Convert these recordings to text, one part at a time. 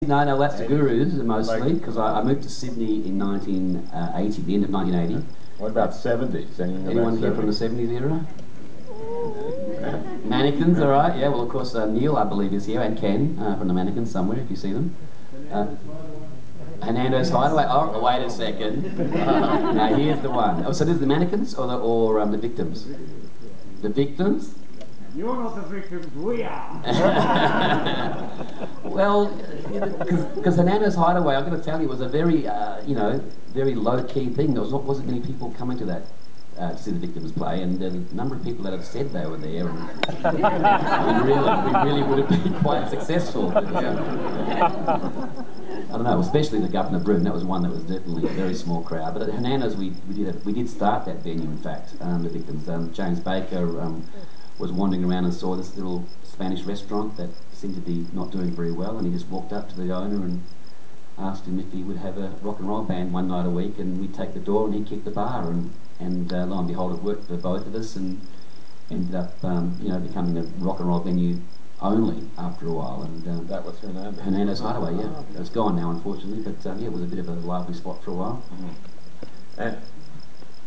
No, no, that's the Gurus mostly, because I moved to Sydney in 1980, the end of 1980. What about 70s? Anyone here from the 70s era? Mannequins, all right, yeah, well, of course, Neil, I believe, is here, and Ken from the Mannequins somewhere, if you see them. Hernando's Hideaway. Oh, wait a second. Now, here's the one. Oh, so this is the Mannequins or the Victims? The Victims? You're not the victims, we are. Well, because Hernando's Hideaway, I've got to tell you, was a very, very low-key thing. There wasn't many people coming to that to see the Victims play, and the number of people that have said they were there, and we really would have been quite successful. But, I don't know, especially the Governor Broom. That was one that was definitely a very small crowd. But at Hernando's, we did start that venue. In fact, the Victims. James Baker was wandering around and saw this little Spanish restaurant that seemed to be not doing very well, and he just walked up to the owner and asked him if he would have a rock and roll band one night a week, and we'd take the door and he'd kick the bar, and lo and behold, it worked for both of us, and ended up becoming a rock and roll venue only after a while. And that was Hernando's Hideaway, yeah. Okay. It's gone now, unfortunately, but yeah, it was a bit of a lively spot for a while. Mm-hmm. And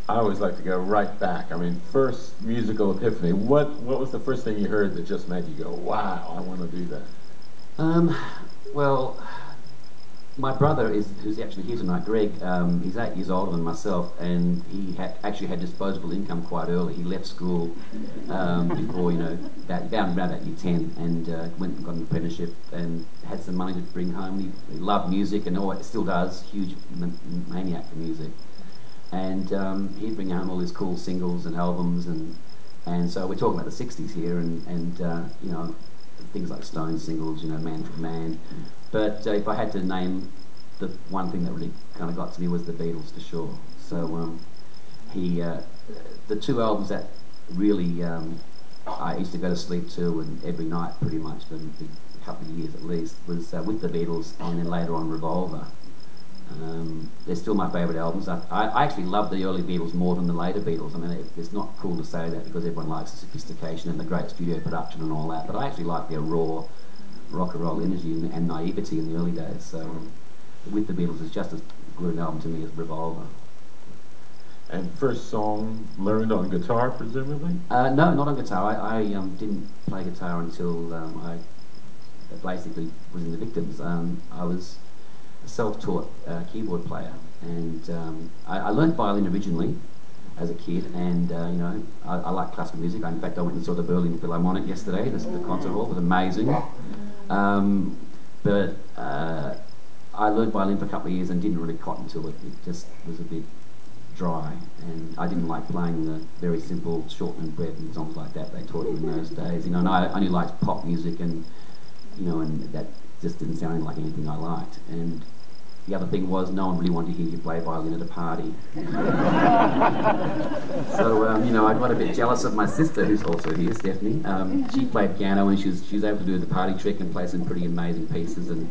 I always like to go right back. I mean, first musical epiphany. What was the first thing you heard that just made you go, wow, I want to do that? Well, my brother who's actually here tonight, Greg, he's 8 years older than myself, and he actually had disposable income quite early. He left school before, around about year 10, and went and got an apprenticeship and had some money to bring home. He loved music and still does, huge maniac for music. And he'd bring home all his cool singles and albums, and so we're talking about the 60s here, and things like Stone singles, Man for Man. But if I had to name the one thing that really kind of got to me was the Beatles, for sure. So the two albums that really I used to go to sleep to, and every night pretty much for a couple of years at least, was with the Beatles, and then later on Revolver. They're still my favourite albums. I actually love the early Beatles more than the later Beatles. I mean, it's not cool to say that because everyone likes the sophistication and the great studio production and all that, but I actually like their raw rock and roll energy and naivety in the early days. So with the Beatles, it's just as good an album to me as Revolver. And first song learned on guitar, presumably? No, not on guitar. I didn't play guitar until I basically was in the Victims. I was a self-taught keyboard player, and I learned violin originally as a kid, and I like classical music. In fact, I went and saw the Berlin Philharmonic yesterday. The concert hall was amazing. But I learned violin for a couple of years and didn't really cotton to it. It just was a bit dry, and I didn't like playing the very simple shortened bread and songs like that they taught you in those days. And I only liked pop music, and and that just didn't sound like anything I liked. And the other thing was, no one really wanted to hear you play violin at a party. So, I got a bit jealous of my sister, who's also here, Stephanie. She played piano, and she was able to do the party trick and play some pretty amazing pieces, and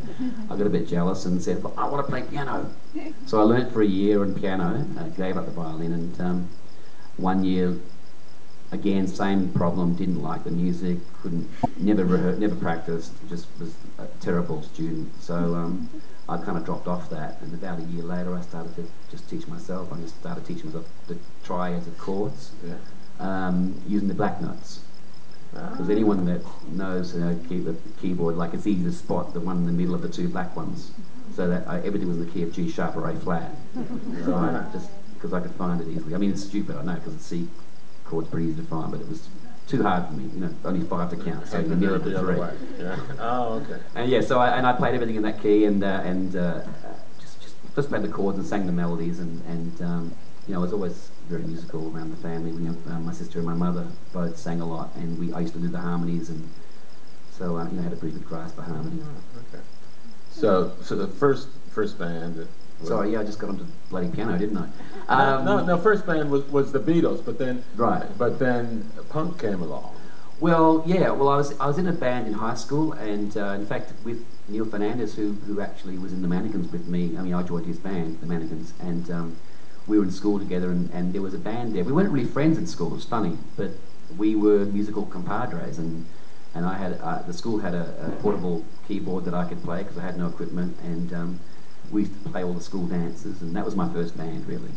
I got a bit jealous and said, well, I want to play piano. So I learnt for a year on piano, gave up the violin, and 1 year, again, same problem, didn't like the music, never practiced, just was a terrible student. So I kind of dropped off that, and about a year later I started to just teach myself. I just started teaching myself the triads of chords, using the black notes. Because anyone that knows the keyboard, like, it's easy to spot the one in the middle of the two black ones, so that everything was in the key of G sharp or A flat. So because I could find it easily. I mean, it's stupid, I know, because the C chord's pretty easy to find, but it was too hard for me, only 5 to count, so in the middle of the 3. Yeah. Oh, okay. And yeah, so I played everything in that key, and just played the chords and sang the melodies, and I was always very musical around the family. My sister and my mother both sang a lot, and I used to do the harmonies, and so I had a pretty good grasp for harmony. Oh, okay. So the first band. Sorry, yeah, I just got onto bloody piano, didn't I? No. First band was the Beatles, but then punk came along. Well, yeah. Well, I was in a band in high school, and in fact, with Neil Fernandez, who actually was in the Mannequins with me. I mean, I joined his band, the Mannequins, and we were in school together, and there was a band there. We weren't really friends in school. It was funny, but we were musical compadres, and and I had the school had a portable keyboard that I could play because I had no equipment, and we used to play all the school dances, and that was my first band really.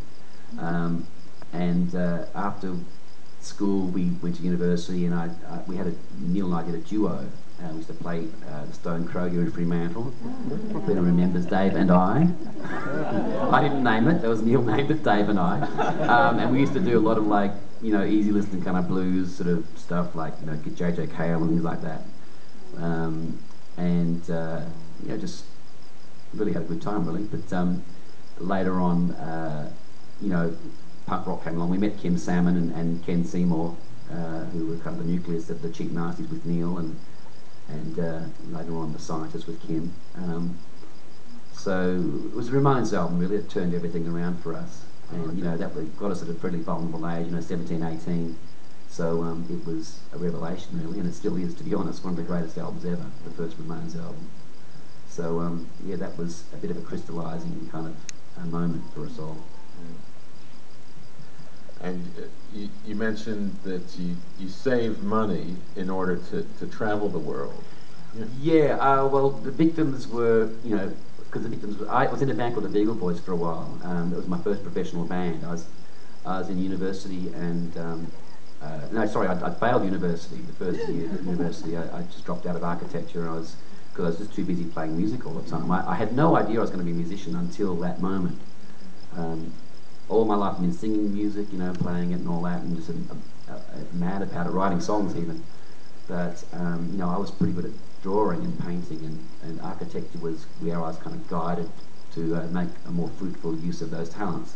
And after school, we went to university, and we had Neil and I did a duo. We used to play the Stone Crow here in Fremantle. Better remembers Dave and I. I didn't name it. That was Neil named it, Dave and I. And we used to do a lot of like, you know, easy listening kind of blues sort of stuff, like, you know, J.J. Cale and things like that. You know, just really had a good time really. But later on, you know, punk rock came along. We met Kim Salmon and Ken Seymour, who were kind of the nucleus of the Cheap Nasties with Neil, and later on the Scientists with Kim. So it was a Ramones album really. It turned everything around for us, and you know, that got us at a pretty vulnerable age, you know, 17, 18. So it was a revelation really, and it still is, to be honest, one of the greatest albums ever, the first Ramones album. So yeah, that was a bit of a crystallising kind of moment for us all. And you mentioned that you saved money in order to travel the world. Yeah, well, the Victims were, you know, because the Victims were, I was in a band called the Beagle Boys for a while. It was my first professional band. I was in university, and no, sorry, I'd failed university the first year of university. I just dropped out of architecture, and because I was just too busy playing music all the time. I had no idea I was going to be a musician until that moment. All my life I've been singing music, you know, playing it and all that, and just mad about it, writing songs even. But, you know, I was pretty good at drawing and painting, and architecture was where I was kind of guided to make a more fruitful use of those talents.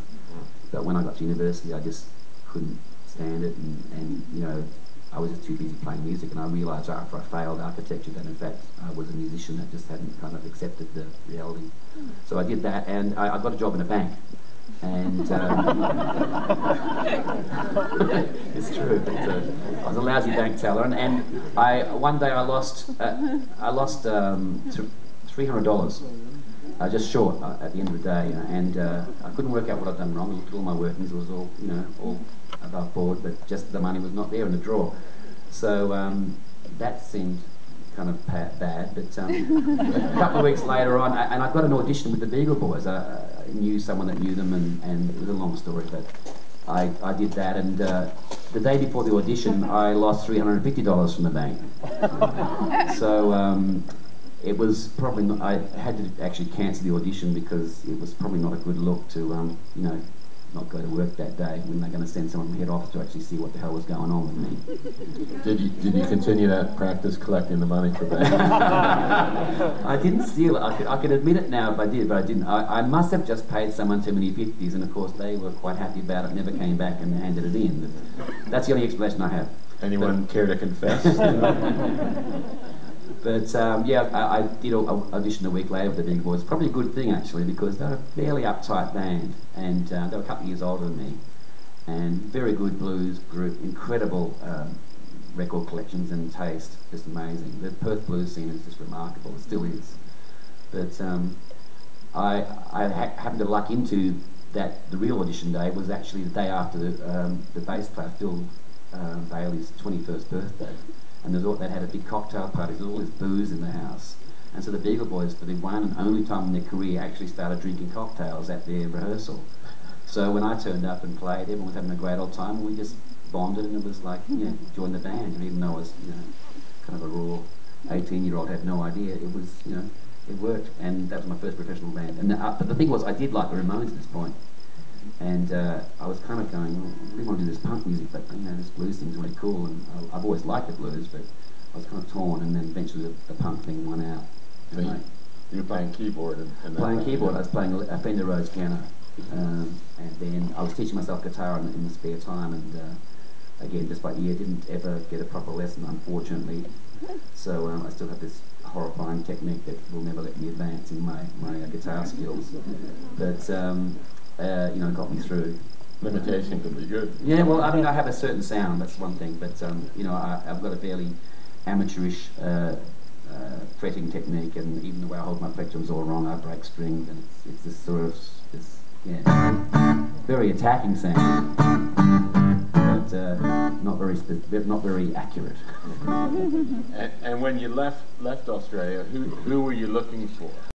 But when I got to university, I just couldn't stand it, and you know, I was just too busy playing music, and I realised after I failed architecture that in fact I was a musician that just hadn't kind of accepted the reality. So I did that, and I got a job in a bank. And it's true. I was a lousy bank teller, and one day I lost $300, just short at the end of the day, and I couldn't work out what I'd done wrong. I looked at all my workings; it was all, you know, all above board, but just the money was not there in the drawer. So that seemed kind of bad, but a couple of weeks later on, and I got an audition with the Beagle Boys. I knew someone that knew them, and it was a long story, but I did that, and the day before the audition, I lost $350 from the bank. So it was probably not, I had to actually cancel the audition because it was probably not a good look to, you know, not go to work that day when they're going to send someone from head office to actually see what the hell was going on with me. Did you continue that practice collecting the money for bank? I didn't steal it. I could admit it now if I did, but I didn't. I must have just paid someone too many 50s, and of course they were quite happy about it, never came back and handed it in. But that's the only explanation I have. Anyone care to confess? But yeah, I did audition a week later with the Big Boys. Probably a good thing actually, because they're a fairly uptight band, and they were a couple of years older than me, and very good blues group, incredible record collections and taste, just amazing. The Perth blues scene is just remarkable, it still is. But I happened to luck into that. The real audition day was actually the day after the bass player Phil Bailey's 21st birthday. And they had a big cocktail party, there was all this booze in the house. And so the Beagle Boys, for the one and only time in their career, actually started drinking cocktails at their rehearsal. So when I turned up and played, everyone was having a great old time. We just bonded, and it was like, you know, join the band. And even though I was, you know, kind of a raw 18-year-old, had no idea, it was, you know, it worked. And that was my first professional band. And but the thing was, I did like the Ramones at this point. And I was kind of going, well, I really want to do this punk music, but you know, this blues thing's really cool, and I've always liked the blues, but I was kind of torn, and then eventually the punk thing won out. So you were playing keyboard? And playing keyboard, I was playing a Fender Rhodes piano, and then I was teaching myself guitar in the spare time, and again, just by ear, didn't ever get a proper lesson, unfortunately. So I still have this horrifying technique that will never let me advance in my guitar skills, but you know, got me through. Limitation can be good. Yeah, well, I mean, I have a certain sound, that's one thing, but you know, I've got a fairly amateurish fretting technique, and even the way I hold my plectrum's all wrong. I break strings, and it's this sort of, yeah, very attacking sound. not very accurate. And when you left Australia, who were you looking for?